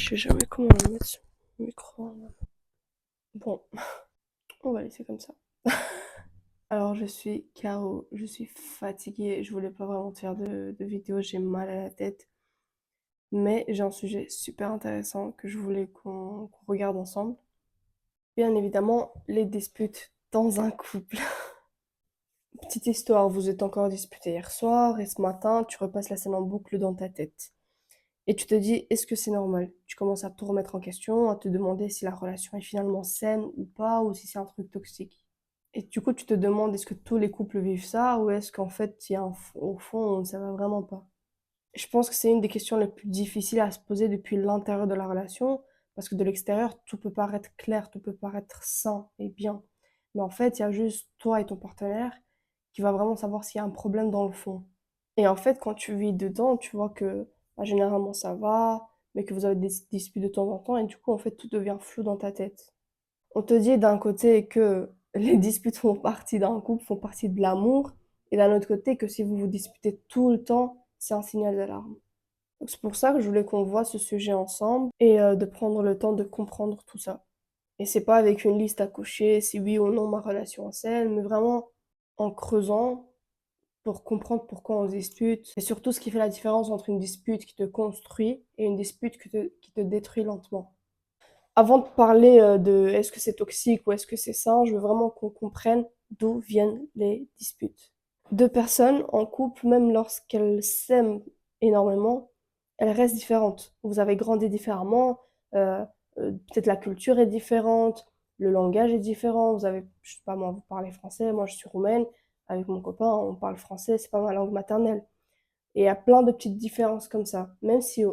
Je sais jamais comment on mettre ce micro. Bon, on va laisser comme ça. Alors, je suis KO, je suis fatiguée, je voulais pas vraiment te faire de vidéo, j'ai mal à la tête. Mais j'ai un sujet super intéressant que je voulais qu'on regarde ensemble. Bien évidemment, les disputes dans un couple. Petite histoire, vous êtes encore disputés hier soir et ce matin, tu repasses la scène en boucle dans ta tête. Et tu te dis, est-ce que c'est normal? Tu commences à tout remettre en question, à te demander si la relation est finalement saine ou pas, ou si c'est un truc toxique. Et du coup, tu te demandes, est-ce que tous les couples vivent ça, ou est-ce qu'en fait, il y a au fond, ça va vraiment pas? Je pense que c'est une des questions les plus difficiles à se poser depuis l'intérieur de la relation, parce que de l'extérieur, tout peut paraître clair, tout peut paraître sain et bien. Mais en fait, il y a juste toi et ton partenaire qui va vraiment savoir s'il y a un problème dans le fond. Et en fait, quand tu vis dedans, tu vois que bah, généralement ça va, mais que vous avez des disputes de temps en temps, et du coup, en fait, tout devient flou dans ta tête. On te dit d'un côté que les disputes font partie d'un couple, font partie de l'amour, et d'un autre côté que si vous vous disputez tout le temps, c'est un signal d'alarme. Donc c'est pour ça que je voulais qu'on voit ce sujet ensemble et de prendre le temps de comprendre tout ça. Et c'est pas avec une liste à cocher, si oui ou non ma relation est saine, mais vraiment en creusant pour comprendre pourquoi on se dispute, et surtout ce qui fait la différence entre une dispute qui te construit et une dispute qui te détruit lentement. Avant de parler de est-ce que c'est toxique ou est-ce que c'est sain, je veux vraiment qu'on comprenne d'où viennent les disputes. Deux personnes en couple, même lorsqu'elles s'aiment énormément, elles restent différentes. Vous avez grandi différemment, euh, peut-être la culture est différente, le langage est différent. Vous avez, je sais pas moi, vous parlez français, moi je suis roumaine, avec mon copain on parle français, c'est pas ma langue maternelle. Et il y a plein de petites différences comme ça, même si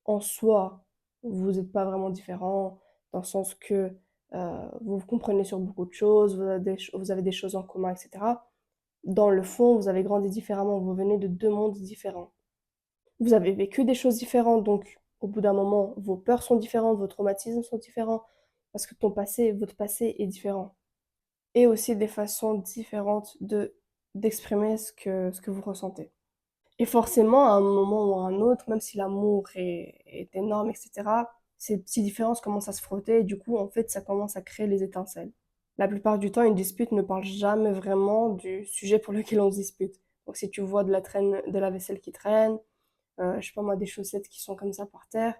en soi, vous n'êtes pas vraiment différents, dans le sens que vous vous comprenez sur beaucoup de choses, vous avez des choses en commun, etc. Dans le fond, vous avez grandi différemment, vous venez de deux mondes différents. Vous avez vécu des choses différentes, donc au bout d'un moment, vos peurs sont différentes, vos traumatismes sont différents, parce que votre passé est différent. Et aussi des façons différentes d'exprimer ce que vous ressentez. Et forcément, à un moment ou à un autre, même si l'amour est énorme, etc., ces petites différences commencent à se frotter et du coup, en fait, ça commence à créer les étincelles. La plupart du temps, une dispute ne parle jamais vraiment du sujet pour lequel on se dispute. Donc, si tu vois de la vaisselle qui traîne, je sais pas moi, des chaussettes qui sont comme ça par terre,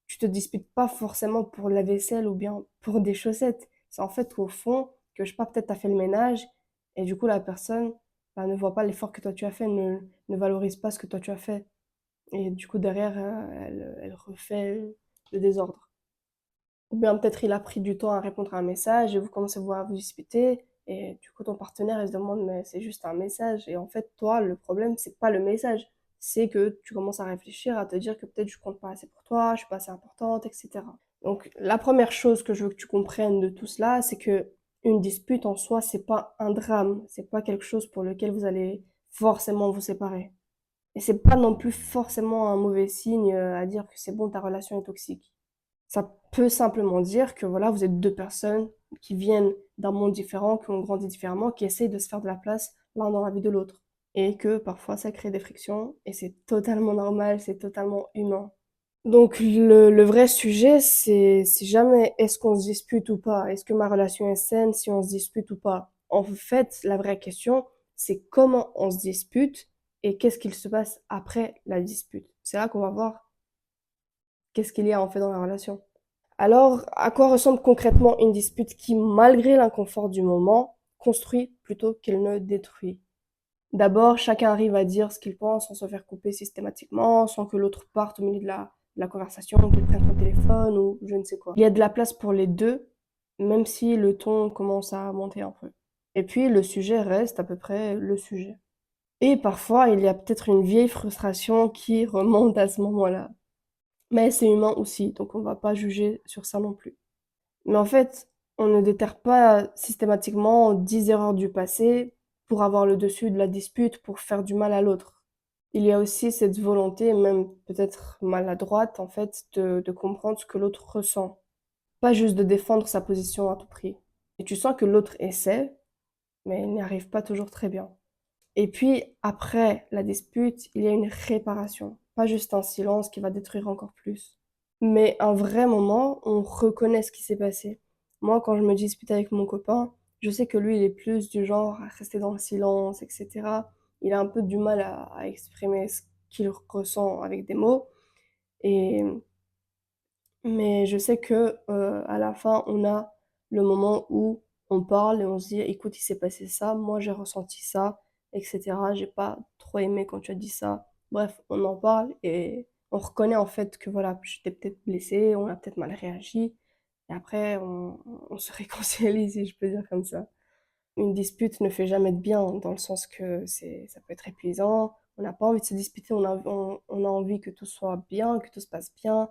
tu te disputes pas forcément pour la vaisselle ou bien pour des chaussettes. C'est en fait au fond que, je sais pas, peut-être t'as fait le ménage et du coup, la personne bah, ne voit pas l'effort que toi tu as fait, ne valorise pas ce que toi tu as fait. Et du coup, derrière, elle refait le désordre. Ou bien peut-être il a pris du temps à répondre à un message et vous commencez à vous disputer. Et du coup, ton partenaire, il se demande, mais c'est juste un message. Et en fait, toi, le problème, c'est pas le message. C'est que tu commences à réfléchir, à te dire que peut-être je compte pas assez pour toi, je suis pas assez importante, etc. Donc, la première chose que je veux que tu comprennes de tout cela, c'est que une dispute en soi, c'est pas un drame. C'est pas quelque chose pour lequel vous allez forcément vous séparer. Et c'est pas non plus forcément un mauvais signe à dire que c'est bon, ta relation est toxique. Ça peut simplement dire que voilà, vous êtes deux personnes qui viennent d'un monde différent, qui ont grandi différemment, qui essayent de se faire de la place l'un dans la vie de l'autre. Et que parfois ça crée des frictions, et c'est totalement normal, c'est totalement humain. Donc le vrai sujet, c'est jamais est-ce qu'on se dispute ou pas, est-ce que ma relation est saine si on se dispute ou pas. En fait, la vraie question, c'est comment on se dispute et qu'est-ce qu'il se passe après la dispute. C'est là qu'on va voir qu'est-ce qu'il y a en fait dans la relation. Alors, à quoi ressemble concrètement une dispute qui, malgré l'inconfort du moment, construit plutôt qu'elle ne détruit? D'abord, chacun arrive à dire ce qu'il pense sans se faire couper systématiquement, sans que l'autre parte au milieu de la conversation, qu'il prenne son téléphone ou je ne sais quoi. Il y a de la place pour les deux, même si le ton commence à monter un peu. Et puis, le sujet reste à peu près le sujet. Et parfois, il y a peut-être une vieille frustration qui remonte à ce moment-là. Mais c'est humain aussi, donc on va pas juger sur ça non plus. Mais en fait, on ne déterre pas systématiquement 10 erreurs du passé pour avoir le dessus de la dispute, pour faire du mal à l'autre. Il y a aussi cette volonté, même peut-être maladroite, en fait, de comprendre ce que l'autre ressent. Pas juste de défendre sa position à tout prix. Et tu sens que l'autre essaie, mais il n'y arrive pas toujours très bien. Et puis, après la dispute, il y a une réparation. Pas juste un silence qui va détruire encore plus. Mais un vrai moment, on reconnaît ce qui s'est passé. Moi, quand je me dispute avec mon copain, je sais que lui, il est plus du genre à rester dans le silence, et cetera. Il a un peu du mal à exprimer ce qu'il ressent avec des mots et mais je sais que, à la fin, on a le moment où on parle et on se dit: «Écoute, il s'est passé ça, moi j'ai ressenti ça et cetera. J'ai pas trop aimé quand tu as dit ça». Bref, on en parle et on reconnaît en fait que voilà, j'étais peut-être blessé, on a peut-être mal réagi et après on se réconcilie si je peux dire comme ça. Une dispute ne fait jamais de bien, dans le sens que ça peut être épuisant. On n'a pas envie de se disputer, on a envie que tout soit bien, que tout se passe bien,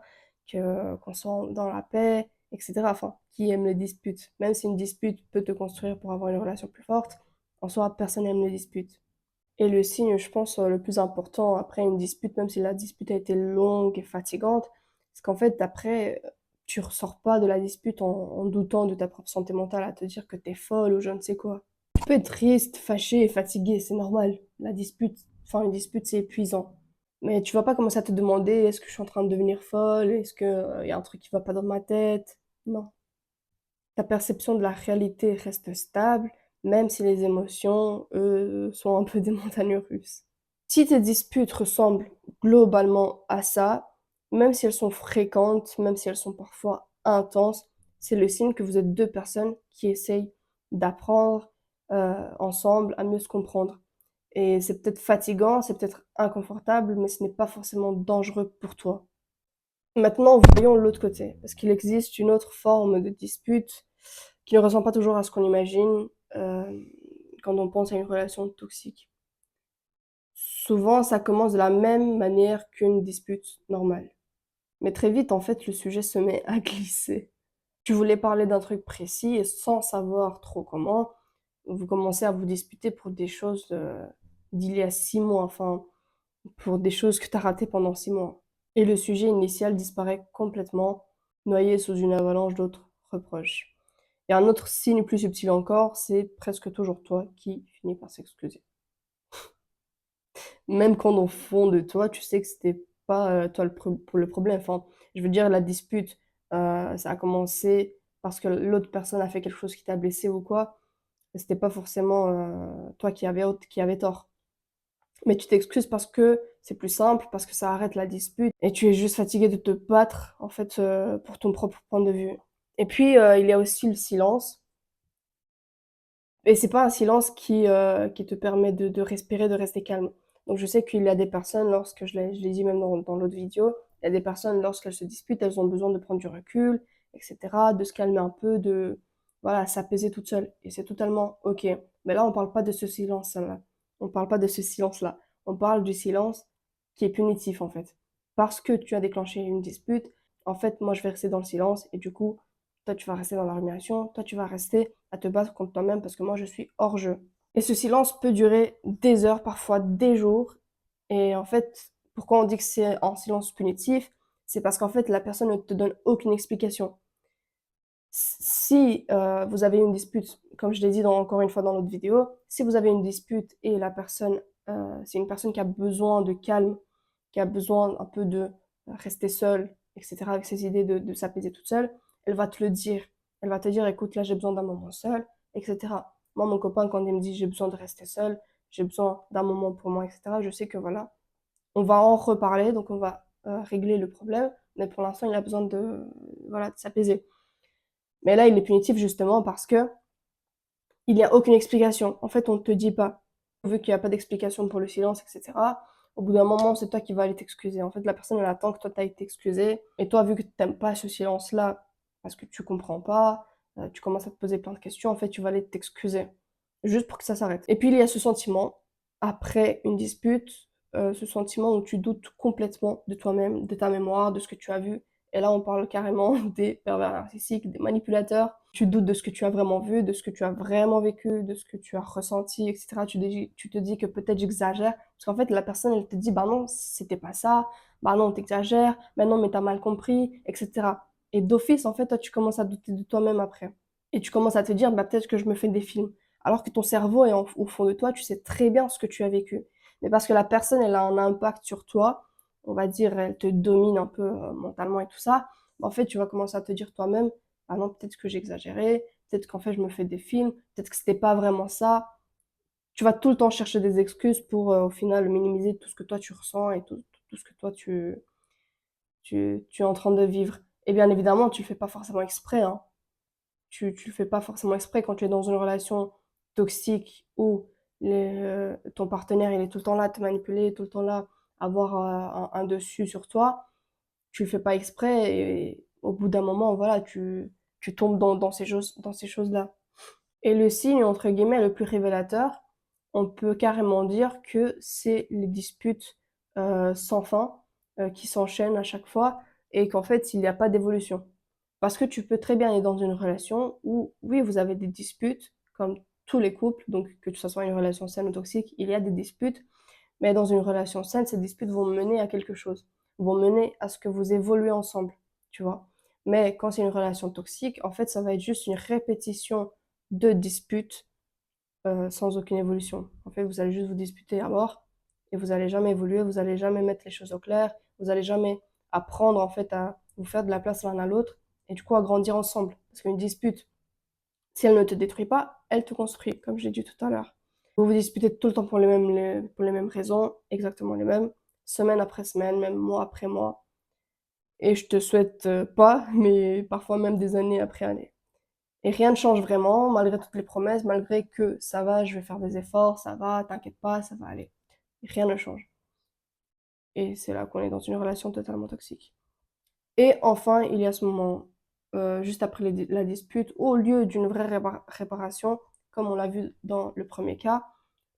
qu'on soit dans la paix, et cetera. Enfin, qui aime les disputes? Même si une dispute peut te construire pour avoir une relation plus forte, en soi, personne n'aime les disputes. Et le signe, je pense, le plus important après une dispute, même si la dispute a été longue et fatigante, c'est qu'en fait, après, tu ressors pas de la dispute en doutant de ta propre santé mentale, à te dire que t'es folle ou je ne sais quoi. Tu peux être triste, fâché et fatigué, c'est normal. La dispute, enfin, une dispute, c'est épuisant. Mais tu vas pas commencer à te demander, est-ce que je suis en train de devenir folle? Est-ce que, y a un truc qui va pas dans ma tête? Non. Ta perception de la réalité reste stable, même si les émotions, eux, sont un peu des montagnes russes. Si tes disputes ressemblent globalement à ça, même si elles sont fréquentes, même si elles sont parfois intenses, c'est le signe que vous êtes 2 personnes qui essayent d'apprendre, ensemble à mieux se comprendre et c'est peut-être fatigant, c'est peut-être inconfortable, mais ce n'est pas forcément dangereux pour toi. Maintenant, voyons l'autre côté, parce qu'il existe une autre forme de dispute qui ne ressemble pas toujours à ce qu'on imagine, quand on pense à une relation toxique. Souvent, ça commence de la même manière qu'une dispute normale. Mais très vite, en fait, le sujet se met à glisser. Tu voulais parler d'un truc précis et sans savoir trop comment, vous commencez à vous disputer pour des choses, d'il y a 6 mois, enfin, pour des choses que tu as ratées pendant 6 mois. Et le sujet initial disparaît complètement, noyé sous une avalanche d'autres reproches. Et un autre signe plus subtil encore, c'est presque toujours toi qui finis par s'excuser. Même quand au fond de toi, tu sais que c'était pas, toi le problème. Enfin, je veux dire la dispute, ça a commencé parce que l'autre personne a fait quelque chose qui t'a blessé ou quoi, et c'était pas forcément, toi qui avait tort. Mais tu t'excuses parce que c'est plus simple, parce que ça arrête la dispute et tu es juste fatigué de te battre, en fait, pour ton propre point de vue. Et puis, il y a aussi le silence et c'est pas un silence qui te permet de respirer, de rester calme. Donc je sais qu'il y a des personnes lorsque je l'ai dit même dans l'autre vidéo, il y a des personnes lorsqu'elles se disputent, elles ont besoin de prendre du recul et cetera, de se calmer un peu, de voilà, s'apaiser toutes seules et c'est totalement OK. Mais là, on parle pas de ce silence-là. On parle pas de ce silence-là. On parle du silence qui est punitif, en fait. Parce que tu as déclenché une dispute, en fait, moi, je vais rester dans le silence et du coup, toi, tu vas rester dans la rumination, toi, tu vas rester à te battre contre toi-même parce que moi, je suis hors jeu. Et ce silence peut durer des heures, parfois des jours. Et en fait, pourquoi on dit que c'est un silence punitif? C'est parce qu'en fait, la personne ne te donne aucune explication. Si vous avez une dispute, comme je l'ai dit encore une fois dans l'autre vidéo, si vous avez une dispute et la personne, c'est une personne qui a besoin de calme, qui a besoin un peu de rester seule, etc., avec ses idées, de s'apaiser toute seule, elle va te le dire. Elle va te dire, écoute, là j'ai besoin d'un moment seul, etc. Moi, mon copain, quand il me dit j'ai besoin de rester seul, j'ai besoin d'un moment pour moi, etc., je sais que voilà, on va en reparler, donc on va régler le problème, mais pour l'instant, il a besoin de, voilà, de s'apaiser. Mais là, il est punitif justement parce que il n'y a aucune explication. En fait, on ne te dit pas. Vu qu'il n'y a pas d'explication pour le silence, etc., au bout d'un moment, c'est toi qui vas aller t'excuser. En fait, la personne, elle attend que toi, tu ailles t'excuser. Et toi, vu que tu n'aimes pas ce silence-là, parce que tu comprends pas, tu commences à te poser plein de questions, en fait, tu vas aller t'excuser. Juste pour que ça s'arrête. Et puis, il y a ce sentiment, après une dispute, ce sentiment où tu doutes complètement de toi-même, de ta mémoire, de ce que tu as vu. Et là, on parle carrément des pervers narcissiques, des manipulateurs. Tu doutes de ce que tu as vraiment vu, de ce que tu as vraiment vécu, de ce que tu as ressenti, etc. Tu te dis que peut-être j'exagère. Parce qu'en fait, la personne, elle te dit, bah non, c'était pas ça. Bah non, t'exagères. Mais non, mais t'as mal compris, etc. Et d'office, en fait, toi, tu commences à douter de toi-même après. Et tu commences à te dire, bah peut-être que je me fais des films. Alors que ton cerveau est au fond de toi, tu sais très bien ce que tu as vécu. Mais parce que la personne, elle a un impact sur toi, on va dire, elle te domine un peu mentalement et tout ça, bah, en fait, tu vas commencer à te dire toi-même, ah non, peut-être que j'exagérais, peut-être qu'en fait, je me fais des films, peut-être que c'était pas vraiment ça. Tu vas tout le temps chercher des excuses pour, au final, minimiser tout ce que toi tu ressens et tout ce que toi tu es en train de vivre. Et bien évidemment, tu le fais pas forcément exprès, hein. Tu le fais pas forcément exprès quand tu es dans une relation toxique où ton partenaire il est tout le temps là à te manipuler, tout le temps là à avoir un dessus sur toi. Tu le fais pas exprès et au bout d'un moment, voilà, tu tombes dans ces choses-là. Et le signe, entre guillemets, le plus révélateur, on peut carrément dire que c'est les disputes sans fin qui s'enchaînent à chaque fois et qu'en fait, il n'y a pas d'évolution. Parce que tu peux très bien être dans une relation où, oui, vous avez des disputes, comme tous les couples, donc que ce soit une relation saine ou toxique, il y a des disputes, mais dans une relation saine, ces disputes vont mener à quelque chose, vont mener à ce que vous évoluez ensemble, tu vois. Mais quand c'est une relation toxique, en fait, ça va être juste une répétition de disputes sans aucune évolution. En fait, vous allez juste vous disputer à mort et vous allez jamais évoluer, vous allez jamais mettre les choses au clair, vous allez jamais apprendre en fait à vous faire de la place l'un à l'autre et du coup à grandir ensemble. Parce qu'une dispute, si elle ne te détruit pas, elle te construit, comme j'ai dit tout à l'heure. Vous vous disputez tout le temps pour les mêmes raisons, exactement les mêmes, semaine après semaine, même mois après mois. Et je te souhaite pas, mais parfois même des années après années. Et rien ne change vraiment, malgré toutes les promesses, malgré que ça va, je vais faire des efforts, ça va, t'inquiète pas, ça va aller. Rien ne change. Et c'est là qu'on est dans une relation totalement toxique. Et enfin, il y a ce moment, juste après la dispute, au lieu d'une vraie réparation, comme on l'a vu dans le premier cas,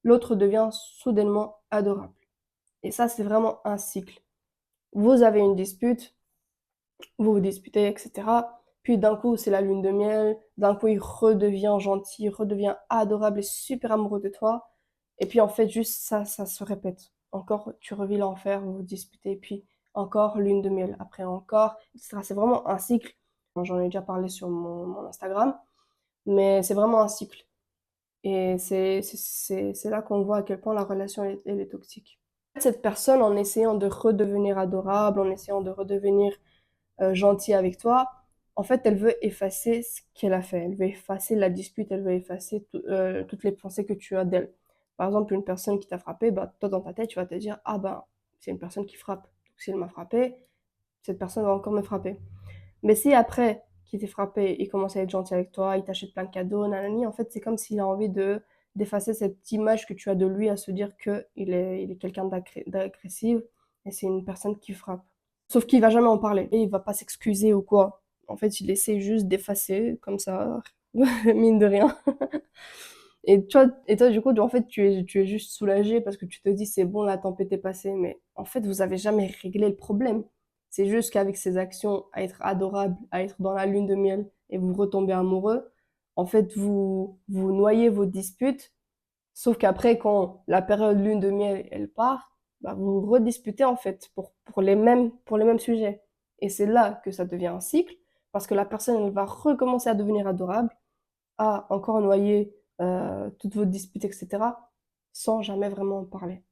l'autre devient soudainement adorable. Et ça, c'est vraiment un cycle. Vous avez une dispute, vous vous disputez, etc. Puis d'un coup, c'est la lune de miel. D'un coup, il redevient gentil, il redevient adorable et super amoureux de toi. Et puis en fait, juste ça se répète. Encore, tu revis l'enfer, vous vous disputez, puis encore lune de miel, après encore, etc. C'est vraiment un cycle. Bon, j'en ai déjà parlé sur mon Instagram, mais c'est vraiment un cycle. Et c'est là qu'on voit à quel point la relation elle est toxique. Cette personne, en essayant de redevenir adorable, en essayant de redevenir gentille avec toi, en fait, elle veut effacer ce qu'elle a fait. Elle veut effacer la dispute, elle veut effacer toutes les pensées que tu as d'elle. Par exemple, une personne qui t'a frappé, bah, toi, dans ta tête, tu vas te dire, ah ben, c'est une personne qui frappe. Donc, si elle m'a frappé, cette personne va encore me frapper. Mais si après qu'il t'ait frappé, il commence à être gentil avec toi, il t'achète plein de cadeaux, nanani, en fait, c'est comme s'il a envie d'effacer cette image que tu as de lui à se dire qu'il est quelqu'un d'agressif et c'est une personne qui frappe. Sauf qu'il va jamais en parler et il va pas s'excuser ou quoi. En fait, il essaie juste d'effacer comme ça, mine de rien. Et toi, du coup, en fait, tu es juste soulagé parce que tu te dis c'est bon, la tempête est passée. Mais en fait, vous avez jamais réglé le problème. C'est juste qu'avec ces actions, à être adorable, à être dans la lune de miel et vous retombez amoureux, en fait, vous noyez vos disputes. Sauf qu'après, quand la période lune de miel, elle part, bah, vous redisputez en fait pour les mêmes sujets. Et c'est là que ça devient un cycle parce que la personne, elle va recommencer à devenir adorable, à encore noyer toutes vos disputes, etc., sans jamais vraiment en parler.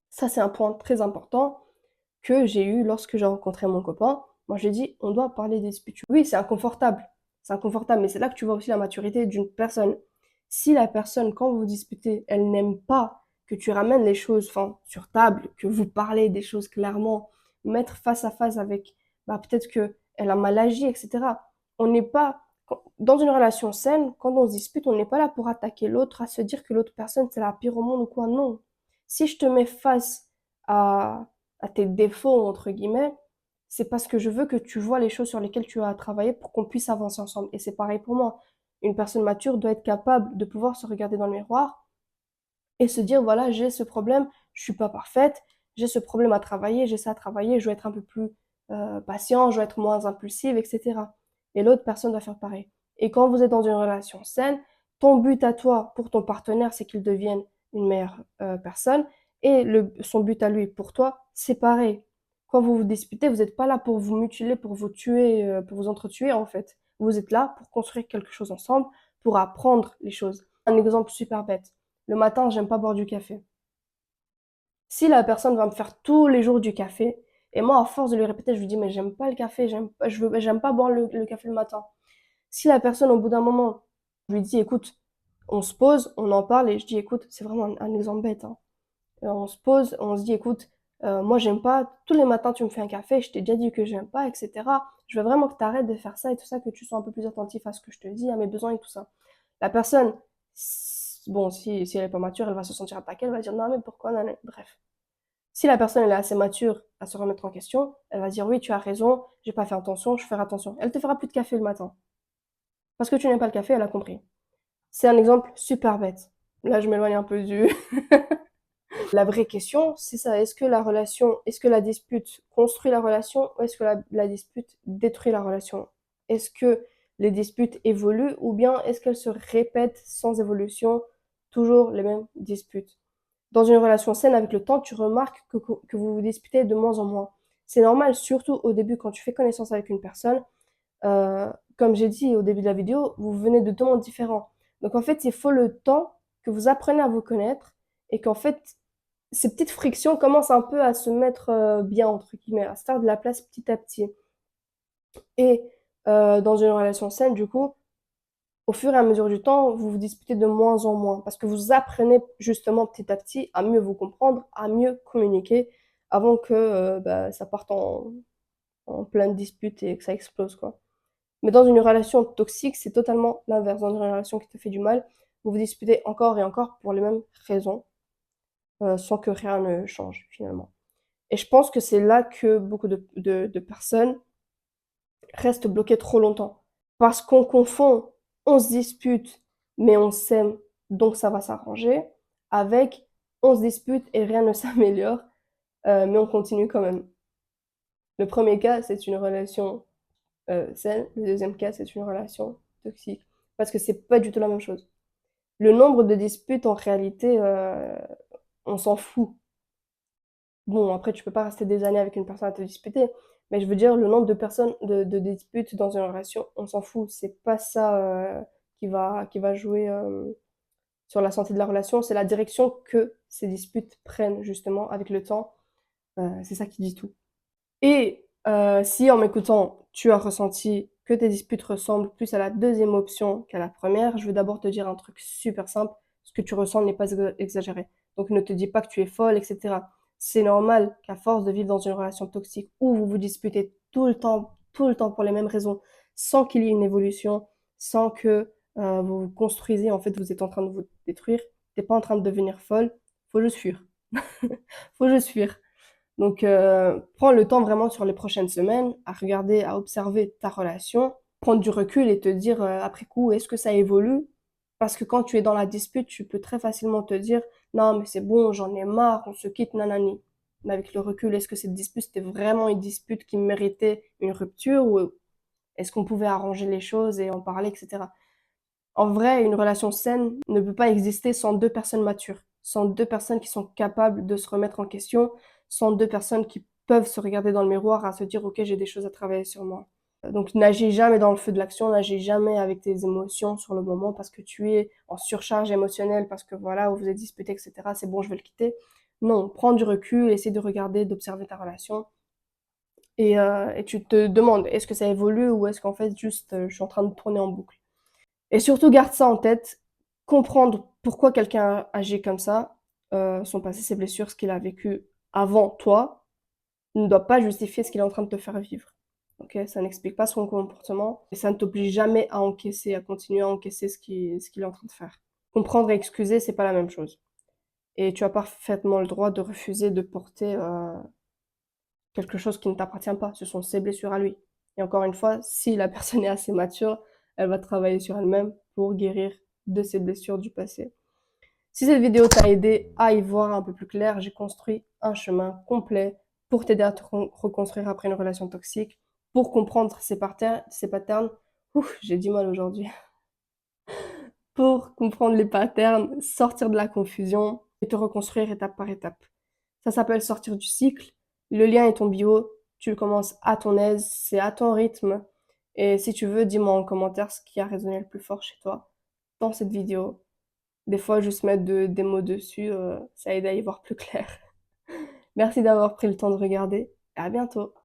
Ça, c'est un point très important que j'ai eu lorsque j'ai rencontré mon copain. Moi, j'ai dit, on doit parler des disputes. Oui, c'est inconfortable. C'est inconfortable, mais c'est là que tu vois aussi la maturité d'une personne. Si la personne, quand vous disputez, elle n'aime pas que tu ramènes les choses, enfin, sur table, que vous parlez des choses clairement, mettre face à face avec, bah, peut-être que elle a mal agi, etc. On n'est pas, dans une relation saine, quand on se dispute, on n'est pas là pour attaquer l'autre, à se dire que l'autre personne, c'est la pire au monde ou quoi. Non. Si je te mets face à, à tes défauts, entre guillemets, c'est parce que je veux que tu vois les choses sur lesquelles tu as travaillé pour qu'on puisse avancer ensemble. Et c'est pareil pour moi. Une personne mature doit être capable de pouvoir se regarder dans le miroir et se dire, voilà, j'ai ce problème, je suis pas parfaite, j'ai ce problème à travailler, j'ai ça à travailler, je dois être un peu plus patient, je dois être moins impulsive, etc. Et l'autre personne doit faire pareil. Et quand vous êtes dans une relation saine, ton but à toi, pour ton partenaire, c'est qu'il devienne une meilleure personne. Et son but à lui, pour toi, c'est pareil. Quand vous vous disputez, vous n'êtes pas là pour vous mutiler, pour vous tuer, pour vous entretuer, en fait. Vous êtes là pour construire quelque chose ensemble, pour apprendre les choses. Un exemple super bête. Le matin, j'aime pas boire du café. Si la personne va me faire tous les jours du café, et moi, à force de lui répéter, je lui dis, mais j'aime pas le café, j'aime pas boire le café le matin. Si la personne, au bout d'un moment, je lui dis, écoute, on se pose, on en parle, et je dis, écoute, c'est vraiment un exemple bête, hein. On se pose, on se dit, écoute, moi, j'aime pas, tous les matins, tu me fais un café, je t'ai déjà dit que j'aime pas, etc. Je veux vraiment que tu arrêtes de faire ça et tout ça, que tu sois un peu plus attentif à ce que je te dis, à mes besoins et tout ça. La personne, bon, si elle est pas mature, elle va se sentir attaquée, elle va dire, non, mais pourquoi, non, non. Bref. Si la personne elle est assez mature à se remettre en question, elle va dire oui, tu as raison, j'ai pas fait attention, je ferai attention. Elle te fera plus de café le matin. Parce que tu n'aimes pas le café, elle a compris. C'est un exemple super bête. Là, je m'éloigne un peu du. La vraie question, c'est ça. Est-ce que la dispute construit la relation ou est-ce que la dispute détruit la relation? Est-ce que les disputes évoluent ou bien est-ce qu'elles se répètent sans évolution, toujours les mêmes disputes? Dans une relation saine, avec le temps, tu remarques que vous vous disputez de moins en moins. C'est normal, surtout au début, quand tu fais connaissance avec une personne. Comme j'ai dit au début de la vidéo, vous venez de deux mondes différents. Donc en fait, il faut le temps que vous appreniez à vous connaître et qu'en fait, ces petites frictions commencent un peu à se mettre bien, entre guillemets, à se faire de la place petit à petit. Et dans une relation saine, du coup, au fur et à mesure du temps, vous vous disputez de moins en moins parce que vous apprenez justement petit à petit à mieux vous comprendre, à mieux communiquer avant que bah, ça parte en pleine dispute et que ça explose, quoi. Mais dans une relation toxique, c'est totalement l'inverse. Dans une relation qui te fait du mal, vous vous disputez encore et encore pour les mêmes raisons, sans que rien ne change finalement. Et je pense que c'est là que beaucoup de personnes restent bloquées trop longtemps. Parce qu'on confond, on se dispute, mais on s'aime, donc ça va s'arranger, avec on se dispute et rien ne s'améliore, mais on continue quand même. Le premier cas, c'est une relation saine. Le deuxième cas, c'est une relation toxique. Parce que c'est pas du tout la même chose. Le nombre de disputes, en réalité, on s'en fout. Bon, après, tu peux pas rester des années avec une personne à te disputer, mais je veux dire, le nombre de personnes, de disputes dans une relation, on s'en fout. C'est pas ça qui va jouer sur la santé de la relation, c'est la direction que ces disputes prennent, justement, avec le temps. C'est ça qui dit tout. Et si en m'écoutant, tu as ressenti que tes disputes ressemblent plus à la deuxième option qu'à la première, je vais d'abord te dire un truc super simple. Ce que tu ressens n'est pas exagéré. Donc ne te dis pas que tu es folle, etc. C'est normal qu'à force de vivre dans une relation toxique où vous vous disputez tout le temps pour les mêmes raisons, sans qu'il y ait une évolution, sans que vous vous construisez, en fait, vous êtes en train de vous détruire. T'es pas en train de devenir folle. Faut juste fuir. Faut juste fuir. Donc, prends le temps vraiment sur les prochaines semaines à regarder, à observer ta relation, prendre du recul et te dire après coup, est-ce que ça évolue? Parce que quand tu es dans la dispute, tu peux très facilement te dire, non, mais c'est bon, j'en ai marre, on se quitte, nanani. Mais avec le recul, est-ce que cette dispute, c'était vraiment une dispute qui méritait une rupture ou est-ce qu'on pouvait arranger les choses et en parler, etc. En vrai, une relation saine ne peut pas exister sans deux personnes matures, sans deux personnes qui sont capables de se remettre en question, sans deux personnes qui peuvent se regarder dans le miroir à se dire, OK, j'ai des choses à travailler sur moi. Donc, n'agis jamais dans le feu de l'action, n'agis jamais avec tes émotions sur le moment parce que tu es en surcharge émotionnelle, parce que voilà, vous êtes disputé, etc. C'est bon, je vais le quitter. Non, prends du recul, essaie de regarder, d'observer ta relation et tu te demandes, est-ce que ça évolue ou est-ce qu'en fait, juste, je suis en train de tourner en boucle. Et surtout, garde ça en tête, comprendre pourquoi quelqu'un agit comme ça, son passé, ses blessures, ce qu'il a vécu avant toi, ne doit pas justifier ce qu'il est en train de te faire vivre. Ok, ça n'explique pas son comportement et ça ne t'oblige jamais à encaisser, à continuer à encaisser ce qu'il est en train de faire. Comprendre et excuser, c'est pas la même chose. Et tu as parfaitement le droit de refuser de porter quelque chose qui ne t'appartient pas. Ce sont ses blessures à lui. Et encore une fois, si la personne est assez mature, elle va travailler sur elle-même pour guérir de ses blessures du passé. Si cette vidéo t'a aidé à y voir un peu plus clair, j'ai construit un chemin complet pour t'aider à te reconstruire après une relation toxique, pour comprendre ces patterns. Ouf, j'ai du mal aujourd'hui. Pour comprendre les patterns, sortir de la confusion et te reconstruire étape par étape. Ça s'appelle sortir du cycle. Le lien est ton bio. Tu le commences à ton aise, c'est à ton rythme. Et si tu veux, dis-moi en commentaire ce qui a résonné le plus fort chez toi dans cette vidéo. Des fois, juste mettre des mots dessus, ça aide à y voir plus clair. Merci d'avoir pris le temps de regarder. À bientôt.